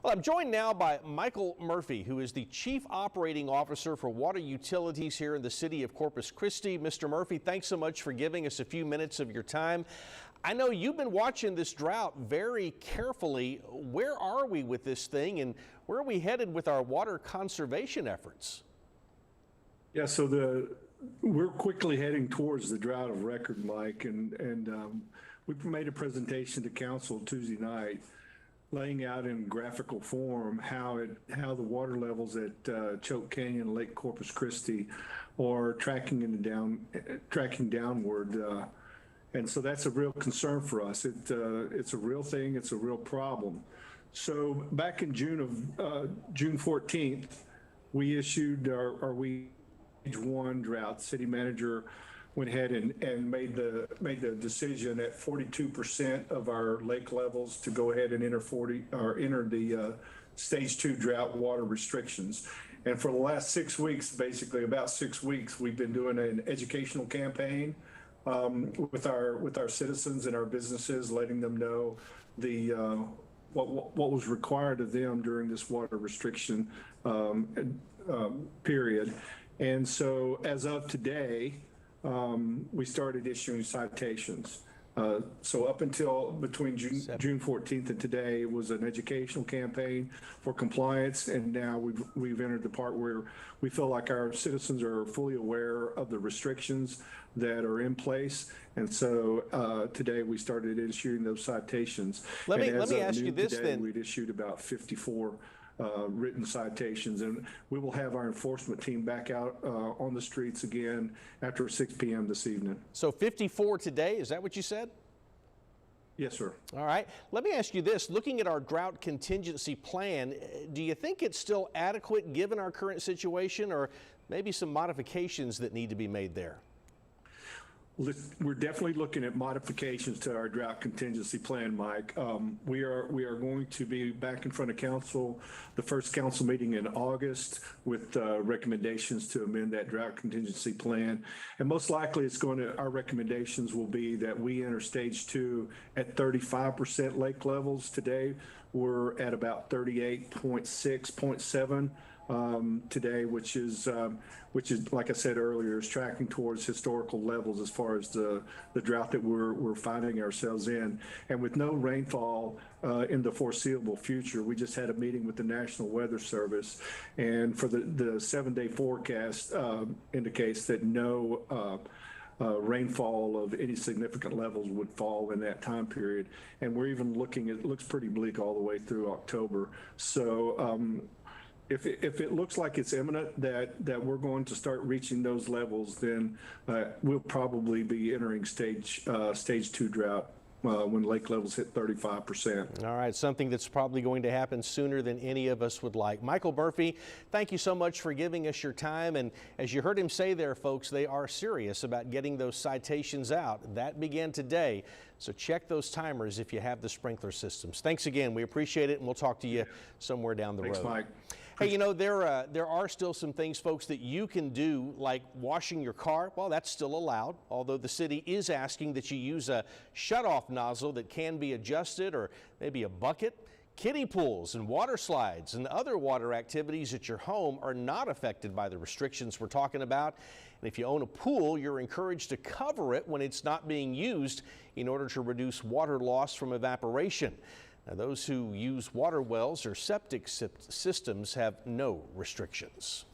Well, I'm joined now by Michael Murphy, who is the Chief Operating Officer for Water Utilities here in the city of Corpus Christi. Mr. Murphy, thanks so much for giving us a few minutes of your time. I know you've been watching this drought very carefully. Where are we with this thing, and where are we headed with our water conservation efforts? Yeah, so we're quickly heading towards the drought of record, Mike, and we made a presentation to council Tuesday night, laying out in graphical form how the water levels at Choke Canyon, Lake Corpus Christi, are tracking downward, and so that's a real concern for us. It's a real thing. It's a real problem. So back in June 14th, we issued our Stage 1 drought. City manager went ahead and made the decision at 42% of our lake levels to go ahead and enter the Stage 2 drought water restrictions. And for the last 6 weeks, basically about 6 weeks, we've been doing an educational campaign with our citizens and our businesses, letting them know what was required of them during this water restriction period. And so as of today, we started issuing citations. So up until between June 14th and today, it was an educational campaign for compliance, and now we've entered the part where we feel like our citizens are fully aware of the restrictions that are in place, and so today we started issuing those citations. Let me ask you this then. We'd issued about 54 written citations, and we will have our enforcement team back out on the streets again after 6 p.m. this evening. So 54 today, is that what you said? Yes, sir. All right. Let me ask you this. Looking at our drought contingency plan, do you think it's still adequate given our current situation, or maybe some modifications that need to be made there? We're definitely looking at modifications to our drought contingency plan, Mike. We are going to be back in front of council, the first council meeting in August, with recommendations to amend that drought contingency plan. And most likely our recommendations will be that we enter Stage 2 at 35% lake levels. Today, we're at about 38.6.7 today, which is like I said earlier, is tracking towards historical levels as far as the drought that we're finding ourselves in. And with no rainfall in the foreseeable future, we just had a meeting with the National Weather Service, and for the 7-day forecast indicates that no rainfall of any significant levels would fall in that time period. And we're even looking at, it looks pretty bleak all the way through October. So if it looks like it's imminent that we're going to start reaching those levels, then we'll probably be entering stage 2 drought when lake levels hit 35%. All right, something that's probably going to happen sooner than any of us would like. Michael Murphy, thank you so much for giving us your time. And as you heard him say there, folks, they are serious about getting those citations out. That began today, so check those timers if you have the sprinkler systems. Thanks again. We appreciate it, and we'll talk to you somewhere down the road. Thanks, Mike. Hey, you know, there are still some things, folks, that you can do, like washing your car. Well, that's still allowed, although the city is asking that you use a shutoff nozzle that can be adjusted, or maybe a bucket. Kiddie pools and water slides and other water activities at your home are not affected by the restrictions we're talking about. And if you own a pool, you're encouraged to cover it when it's not being used in order to reduce water loss from evaporation. Now, those who use water wells or septic systems have no restrictions.